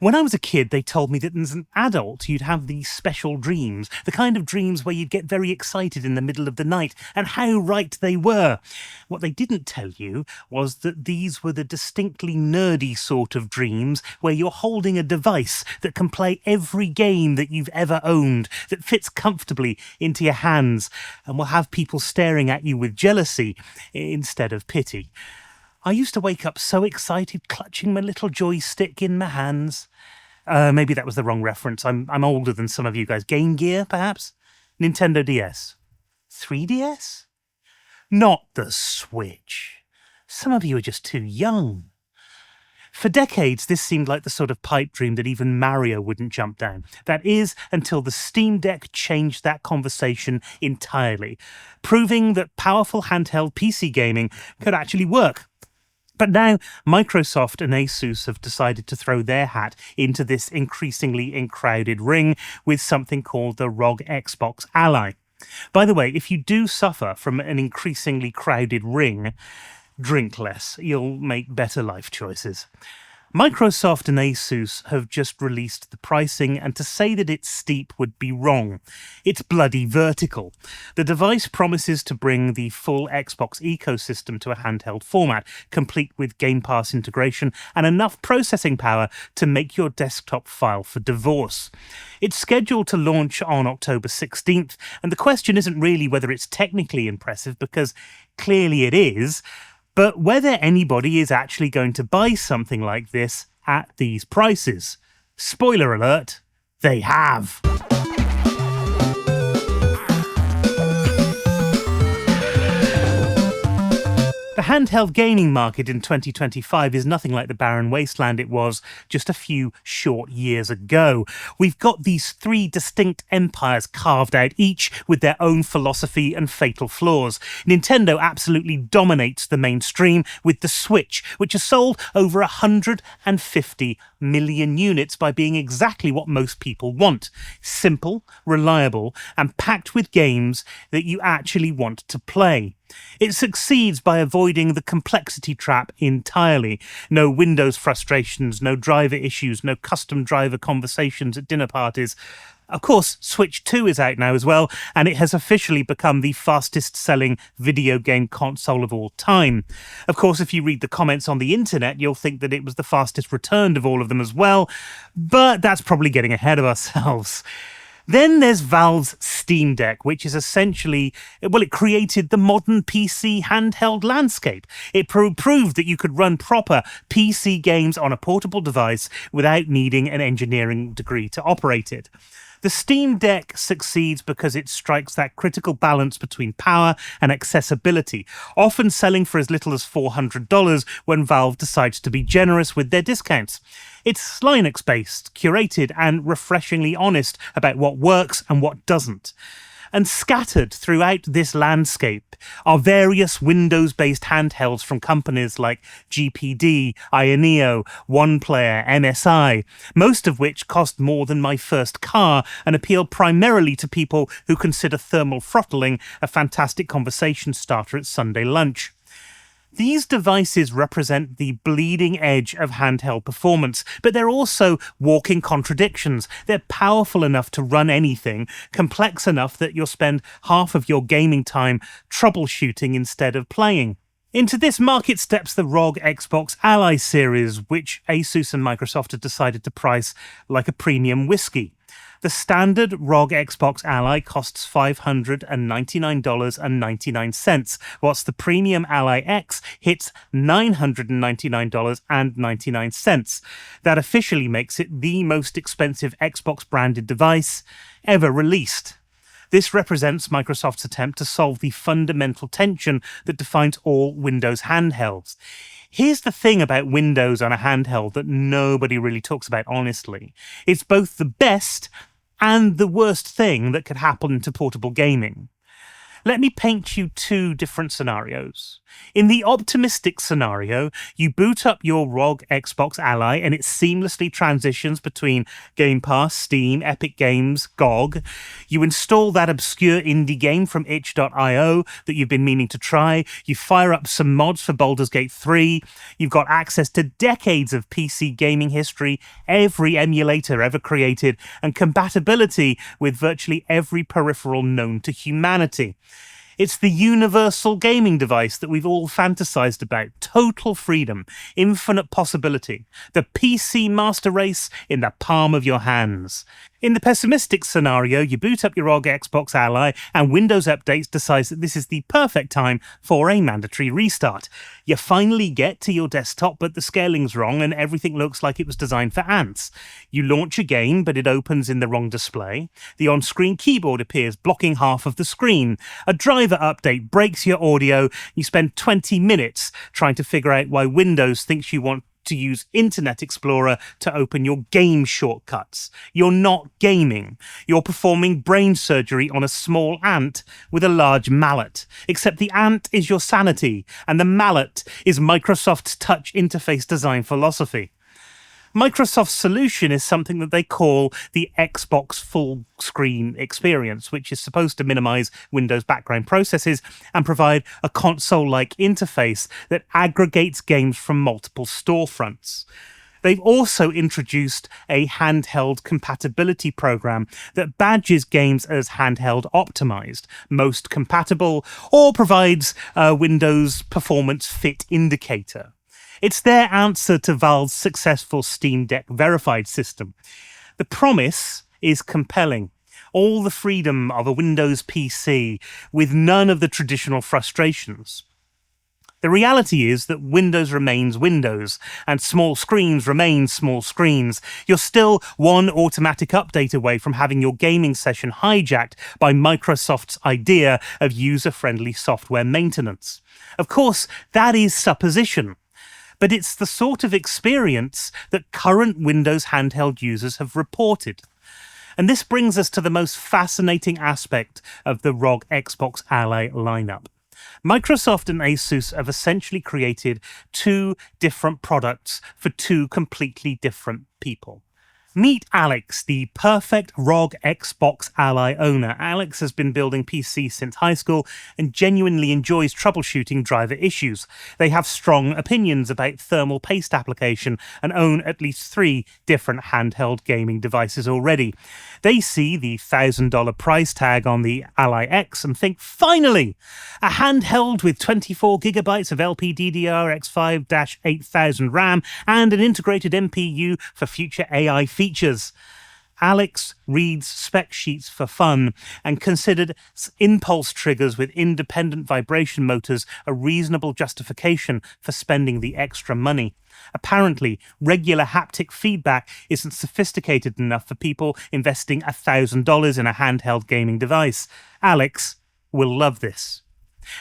When I was a kid, they told me that as an adult, you'd have these special dreams, the kind of dreams where you'd get very excited in the middle of the night, and how right they were. What they didn't tell you was that these were the distinctly nerdy sort of dreams where you're holding a device that can play every game that you've ever owned, that fits comfortably into your hands, and will have people staring at you with jealousy instead of pity. I used to wake up so excited, clutching my little joystick in my hands. Maybe that was the wrong reference. I'm older than some of you guys. Game Gear, perhaps? Nintendo DS? 3DS? Not the Switch. Some of you are just too young. For decades, this seemed like the sort of pipe dream that even Mario wouldn't jump down. That is, until the Steam Deck changed that conversation entirely, proving that powerful handheld PC gaming could actually work. But now, Microsoft and Asus have decided to throw their hat into this increasingly crowded ring with something called the ROG Xbox Ally. By the way, if you do suffer from an increasingly crowded ring, drink less. You'll make better life choices. Microsoft and Asus have just released the pricing, and to say that it's steep would be wrong. It's bloody vertical. The device promises to bring the full Xbox ecosystem to a handheld format, complete with Game Pass integration and enough processing power to make your desktop file for divorce. It's scheduled to launch on October 16th, and the question isn't really whether it's technically impressive, because clearly it is, but whether anybody is actually going to buy something like this at these prices. Spoiler alert, they have. The handheld gaming market in 2025 is nothing like the barren wasteland it was just a few short years ago. We've got these three distinct empires carved out, each with their own philosophy and fatal flaws. Nintendo absolutely dominates the mainstream with the Switch, which has sold over 150 million units by being exactly what most people want. Simple, reliable, and packed with games that you actually want to play. It succeeds by avoiding the complexity trap entirely. No Windows frustrations, no driver issues, no custom driver conversations at dinner parties. Of course, Switch 2 is out now as well, and it has officially become the fastest-selling video game console of all time. Of course, if you read the comments on the internet, you'll think that it was the fastest returned of all of them as well, but that's probably getting ahead of ourselves. Then there's Valve's Steam Deck, which is essentially, it created the modern PC handheld landscape. It proved that you could run proper PC games on a portable device without needing an engineering degree to operate it. The Steam Deck succeeds because it strikes that critical balance between power and accessibility, often selling for as little as $400 when Valve decides to be generous with their discounts. It's Linux-based, curated, and refreshingly honest about what works and what doesn't. And scattered throughout this landscape are various Windows-based handhelds from companies like GPD, Ioneo, OnePlayer, MSI, most of which cost more than my first car and appeal primarily to people who consider thermal throttling a fantastic conversation starter at Sunday lunch. These devices represent the bleeding edge of handheld performance, but they're also walking contradictions. They're powerful enough to run anything, complex enough that you'll spend half of your gaming time troubleshooting instead of playing. Into this market steps the ROG Xbox Ally series, which Asus and Microsoft have decided to price like a premium whiskey. The standard ROG Xbox Ally costs $599.99, whilst the premium Ally X hits $999.99. That officially makes it the most expensive Xbox-branded device ever released. This represents Microsoft's attempt to solve the fundamental tension that defines all Windows handhelds. Here's the thing about Windows on a handheld that nobody really talks about honestly. It's both the best and the worst thing that could happen to portable gaming. Let me paint you two different scenarios. In the optimistic scenario, you boot up your ROG Xbox Ally and it seamlessly transitions between Game Pass, Steam, Epic Games, GOG. You install that obscure indie game from itch.io that you've been meaning to try. You fire up some mods for Baldur's Gate 3. You've got access to decades of PC gaming history, every emulator ever created, and compatibility with virtually every peripheral known to humanity. It's the universal gaming device that we've all fantasized about. Total freedom, infinite possibility. The PC master race in the palm of your hands. In the pessimistic scenario, you boot up your ROG Xbox Ally and Windows Updates decides that this is the perfect time for a mandatory restart. You finally get to your desktop, but the scaling's wrong and everything looks like it was designed for ants. You launch a game, but it opens in the wrong display. The on-screen keyboard appears, blocking half of the screen. A driver update breaks your audio. You spend 20 minutes trying to figure out why Windows thinks you want to use Internet Explorer to open your game shortcuts. You're not gaming. You're performing brain surgery on a small ant with a large mallet. Except the ant is your sanity, and the mallet is Microsoft's touch interface design philosophy. Microsoft's solution is something that they call the Xbox full screen experience, which is supposed to minimize Windows background processes and provide a console-like interface that aggregates games from multiple storefronts. They've also introduced a handheld compatibility program that badges games as handheld optimized, most compatible, or provides a Windows performance fit indicator. It's their answer to Valve's successful Steam Deck verified system. The promise is compelling. All the freedom of a Windows PC with none of the traditional frustrations. The reality is that Windows remains Windows, and small screens remain small screens. You're still one automatic update away from having your gaming session hijacked by Microsoft's idea of user-friendly software maintenance. Of course, that is supposition. But it's the sort of experience that current Windows handheld users have reported. And this brings us to the most fascinating aspect of the ROG Xbox Ally lineup. Microsoft and Asus have essentially created two different products for two completely different people. Meet Alex, the perfect ROG Xbox Ally owner. Alex has been building PCs since high school and genuinely enjoys troubleshooting driver issues. They have strong opinions about thermal paste application and own at least 3 different handheld gaming devices already. They see the $1,000 price tag on the Ally X and think, finally, a handheld with 24 gigabytes of LPDDR5X8000 RAM and an integrated MPU for future AI features. Alex reads spec sheets for fun and considered impulse triggers with independent vibration motors a reasonable justification for spending the extra money. Apparently, regular haptic feedback isn't sophisticated enough for people investing $1,000 in a handheld gaming device. Alex will love this.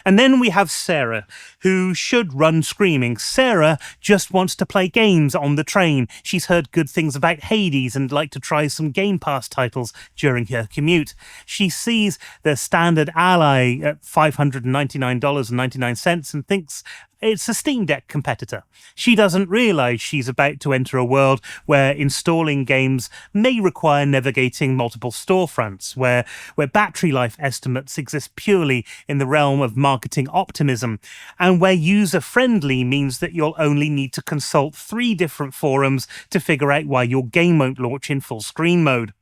And then we have Sarah, who should run screaming. Sarah just wants to play games on the train. She's heard good things about Hades and like to try some Game Pass titles during her commute. She sees the standard Ally at $599.99 and thinks it's a Steam Deck competitor. She doesn't realize she's about to enter a world where installing games may require navigating multiple storefronts, where battery life estimates exist purely in the realm of marketing optimism, and where user-friendly means that you'll only need to consult 3 different forums to figure out why your game won't launch in full screen mode.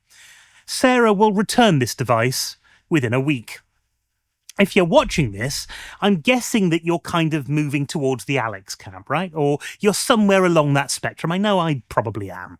Sarah will return this device within a week. If you're watching this, I'm guessing that you're kind of moving towards the Alex camp, right? Or you're somewhere along that spectrum. I know I probably am.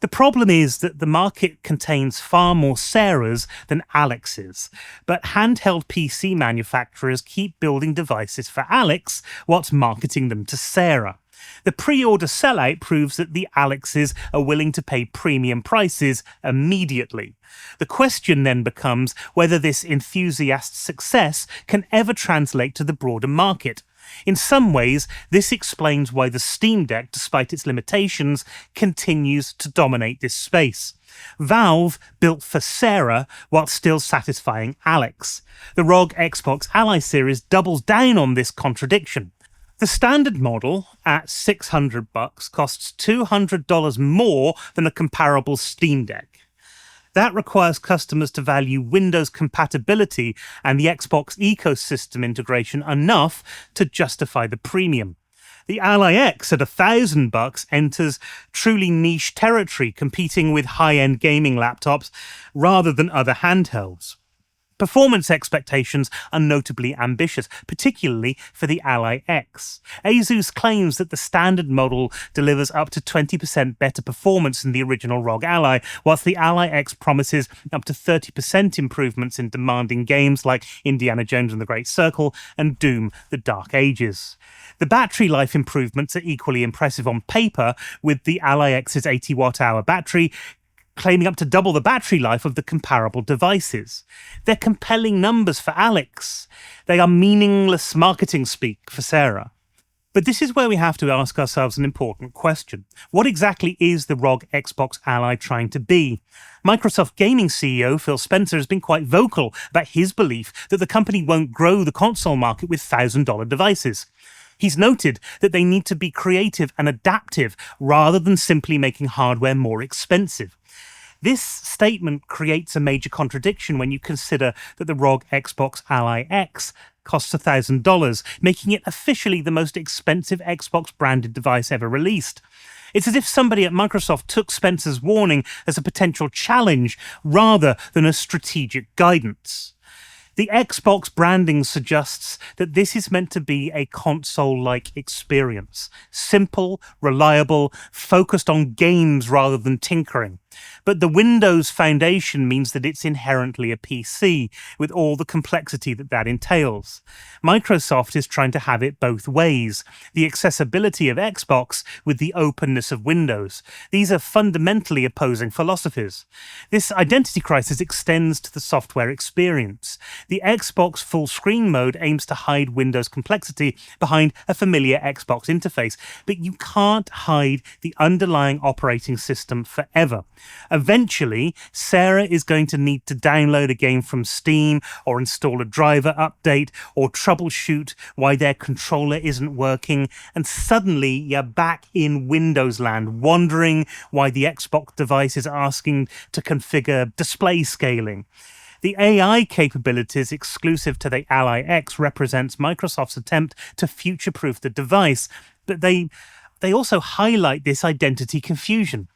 The problem is that the market contains far more Sarahs than Alexes, but handheld PC manufacturers keep building devices for Alex whilst marketing them to Sarah. The pre-order sellout proves that the Alexes are willing to pay premium prices immediately. The question then becomes whether this enthusiast success can ever translate to the broader market. In some ways, this explains why the Steam Deck, despite its limitations, continues to dominate this space. Valve built for Sarah while still satisfying Alex. The ROG Xbox Ally series doubles down on this contradiction. The standard model, at $600, costs $200 more than a comparable Steam Deck. That requires customers to value Windows compatibility and the Xbox ecosystem integration enough to justify the premium. The Ally X at $1,000 enters truly niche territory, competing with high-end gaming laptops rather than other handhelds. Performance expectations are notably ambitious, particularly for the Ally X. Asus claims that the standard model delivers up to 20% better performance than the original ROG Ally, whilst the Ally X promises up to 30% improvements in demanding games like Indiana Jones and the Great Circle and Doom: The Dark Ages. The battery life improvements are equally impressive on paper, with the Ally X's 80 watt-hour battery claiming up to double the battery life of the comparable devices. They're compelling numbers for Alex. They are meaningless marketing speak for Sarah. But this is where we have to ask ourselves an important question. What exactly is the ROG Xbox Ally trying to be? Microsoft Gaming CEO Phil Spencer has been quite vocal about his belief that the company won't grow the console market with $1,000 devices. He's noted that they need to be creative and adaptive rather than simply making hardware more expensive. This statement creates a major contradiction when you consider that the ROG Xbox Ally X costs $1,000, making it officially the most expensive Xbox-branded device ever released. It's as if somebody at Microsoft took Spencer's warning as a potential challenge rather than a strategic guidance. The Xbox branding suggests that this is meant to be a console-like experience. Simple, reliable, focused on games rather than tinkering. But the Windows Foundation means that it's inherently a PC, with all the complexity that entails. Microsoft is trying to have it both ways, the accessibility of Xbox with the openness of Windows. These are fundamentally opposing philosophies. This identity crisis extends to the software experience. The Xbox full screen mode aims to hide Windows complexity behind a familiar Xbox interface, but you can't hide the underlying operating system forever. Eventually, Sarah is going to need to download a game from Steam or install a driver update or troubleshoot why their controller isn't working, and suddenly you're back in Windows land, wondering why the Xbox device is asking to configure display scaling. The AI capabilities exclusive to the Ally X represents Microsoft's attempt to future-proof the device, but they also highlight this identity confusion.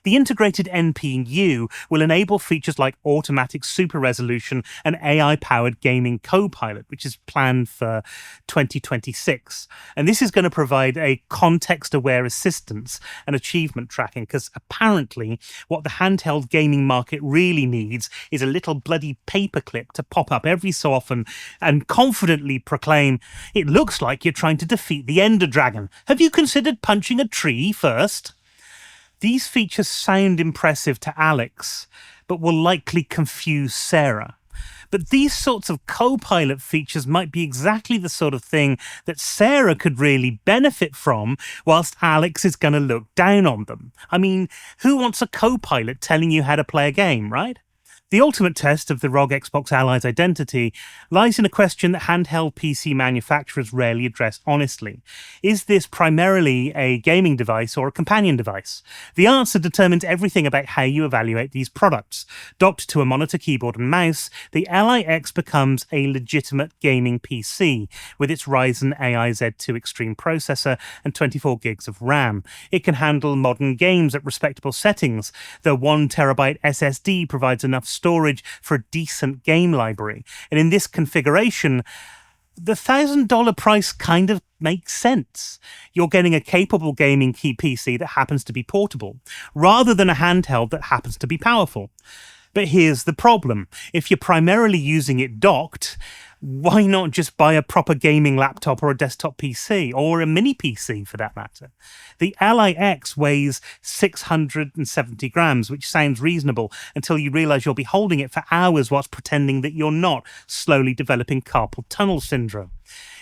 The integrated NPU will enable features like automatic super resolution and AI-powered gaming co-pilot, which is planned for 2026. And this is going to provide a context-aware assistance and achievement tracking, because apparently what the handheld gaming market really needs is a little bloody paperclip to pop up every so often and confidently proclaim, "It looks like you're trying to defeat the Ender Dragon. Have you considered punching a tree first?" These features sound impressive to Alex, but will likely confuse Sarah. But these sorts of co-pilot features might be exactly the sort of thing that Sarah could really benefit from, whilst Alex is going to look down on them. I mean, who wants a co-pilot telling you how to play a game, right? The ultimate test of the ROG Xbox Ally's identity lies in a question that handheld PC manufacturers rarely address honestly. Is this primarily a gaming device or a companion device? The answer determines everything about how you evaluate these products. Docked to a monitor, keyboard and mouse, the Ally X becomes a legitimate gaming PC with its Ryzen AI Z2 Extreme processor and 24 gigs of RAM. It can handle modern games at respectable settings. The 1TB SSD provides enough storage for a decent game library. And in this configuration, the $1,000 price kind of makes sense. You're getting a capable gaming PC that happens to be portable, rather than a handheld that happens to be powerful. But here's the problem. If you're primarily using it docked, why not just buy a proper gaming laptop or a desktop PC, or a mini PC for that matter? The Ally X weighs 670 grams, which sounds reasonable until you realize you'll be holding it for hours whilst pretending that you're not, slowly developing carpal tunnel syndrome.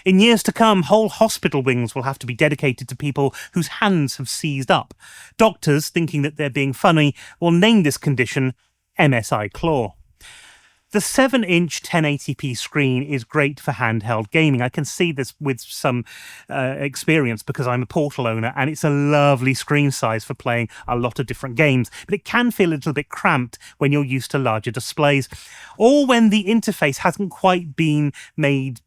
In years to come, whole hospital wings will have to be dedicated to people whose hands have seized up. Doctors, thinking that they're being funny, will name this condition MSI Claw. The 7-inch 1080p screen is great for handheld gaming. I can see this with some experience because I'm a Portal owner, and it's a lovely screen size for playing a lot of different games, but it can feel a little bit cramped when you're used to larger displays, or when the interface hasn't quite been made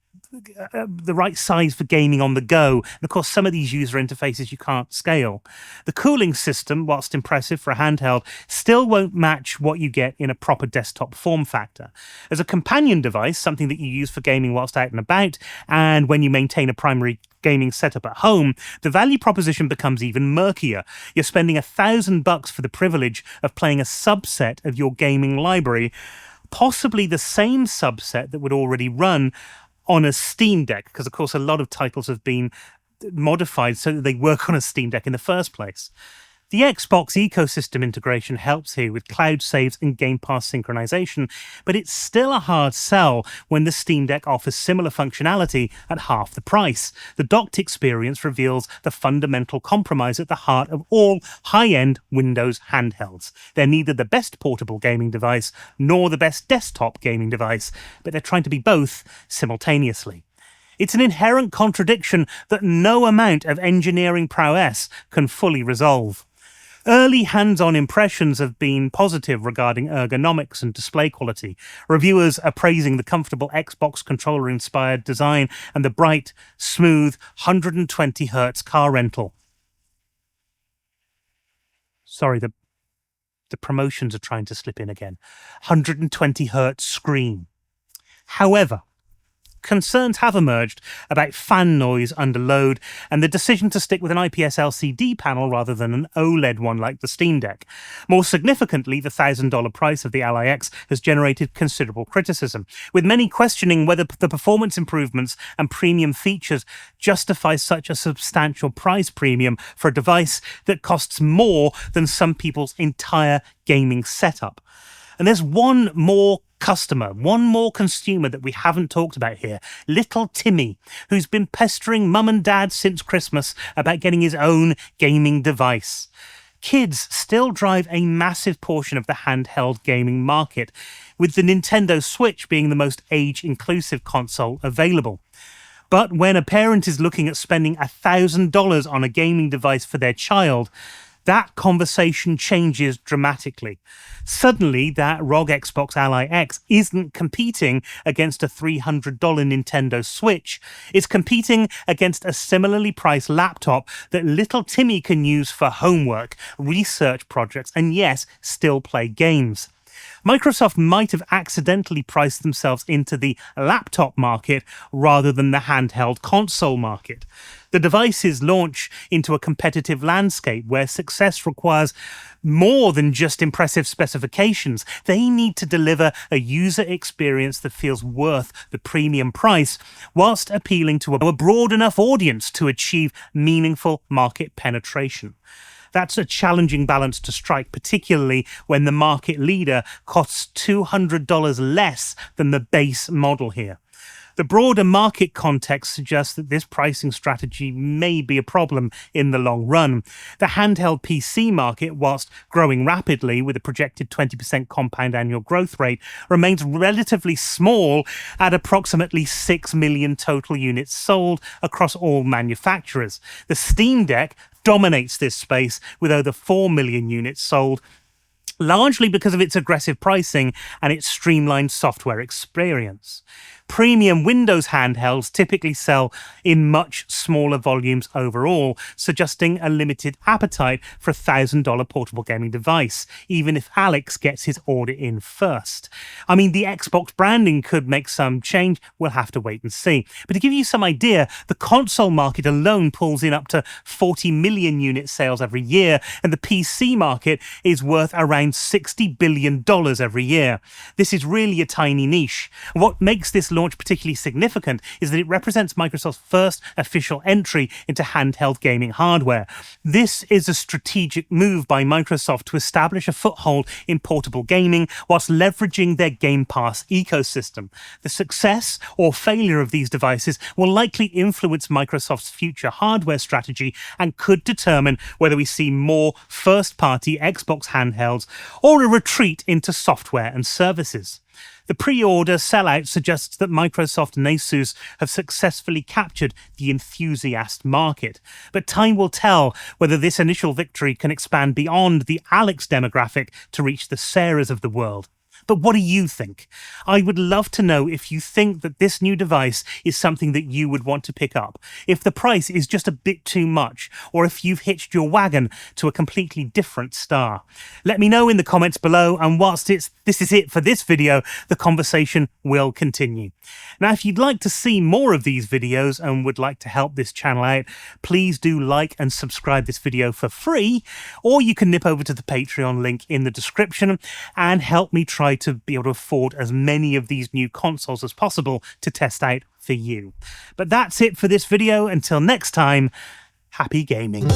the right size for gaming on the go. And of course, some of these user interfaces you can't scale. The cooling system, whilst impressive for a handheld, still won't match what you get in a proper desktop form factor. As a companion device, something that you use for gaming whilst out and about, and when you maintain a primary gaming setup at home, the value proposition becomes even murkier. You're spending $1,000 for the privilege of playing a subset of your gaming library, possibly the same subset that would already run on a Steam Deck, because of course a lot of titles have been modified so that they work on a Steam Deck in the first place. The Xbox ecosystem integration helps here with cloud saves and Game Pass synchronization, but it's still a hard sell when the Steam Deck offers similar functionality at half the price. The docked experience reveals the fundamental compromise at the heart of all high-end Windows handhelds. They're neither the best portable gaming device nor the best desktop gaming device, but they're trying to be both simultaneously. It's an inherent contradiction that no amount of engineering prowess can fully resolve. Early hands-on impressions have been positive regarding ergonomics and display quality. Reviewers are praising the comfortable Xbox controller-inspired design and the bright, smooth 120Hz car rental. Sorry, the promotions are trying to slip in again. 120Hz screen. However, concerns have emerged about fan noise under load and the decision to stick with an IPS LCD panel rather than an OLED one like the Steam Deck. More significantly, the $1,000 price of the Ally X has generated considerable criticism, with many questioning whether the performance improvements and premium features justify such a substantial price premium for a device that costs more than some people's entire gaming setup. And there's one more consumer that we haven't talked about here, little Timmy, who's been pestering mum and dad since Christmas about getting his own gaming device. Kids still drive a massive portion of the handheld gaming market, with the Nintendo Switch being the most age-inclusive console available. But when a parent is looking at spending $1,000 on a gaming device for their child, that conversation changes dramatically. Suddenly, that ROG Xbox Ally X isn't competing against a $300 Nintendo Switch. It's competing against a similarly priced laptop that little Timmy can use for homework, research projects, and yes, still play games. Microsoft might have accidentally priced themselves into the laptop market rather than the handheld console market. The devices launch into a competitive landscape where success requires more than just impressive specifications. They need to deliver a user experience that feels worth the premium price, whilst appealing to a broad enough audience to achieve meaningful market penetration. That's a challenging balance to strike, particularly when the market leader costs $200 less than the base model here. The broader market context suggests that this pricing strategy may be a problem in the long run. The handheld PC market, whilst growing rapidly with a projected 20% compound annual growth rate, remains relatively small at approximately 6 million total units sold across all manufacturers. The Steam Deck dominates this space with over 4 million units sold, largely because of its aggressive pricing and its streamlined software experience. Premium Windows handhelds typically sell in much smaller volumes overall, suggesting a limited appetite for a $1,000 portable gaming device, even if Alex gets his order in first. I mean, the Xbox branding could make some change. We'll have to wait and see. But to give you some idea, the console market alone pulls in up to 40 million unit sales every year, and the PC market is worth around around $60 billion every year. This is really a tiny niche. What makes this launch particularly significant is that it represents Microsoft's first official entry into handheld gaming hardware. This is a strategic move by Microsoft to establish a foothold in portable gaming whilst leveraging their Game Pass ecosystem. The success or failure of these devices will likely influence Microsoft's future hardware strategy and could determine whether we see more first-party Xbox handhelds or a retreat into software and services. The pre-order sellout suggests that Microsoft and Asus have successfully captured the enthusiast market. But time will tell whether this initial victory can expand beyond the Alex demographic to reach the Sarahs of the world. But what do you think? I would love to know if you think that this new device is something that you would want to pick up, if the price is just a bit too much, or if you've hitched your wagon to a completely different star. Let me know in the comments below, and whilst this is it for this video, the conversation will continue. Now, if you'd like to see more of these videos and would like to help this channel out, please do like and subscribe this video for free, or you can nip over to the Patreon link in the description and help me try to be able to afford as many of these new consoles as possible to test out for you. But that's it for this video. Until next time, happy gaming.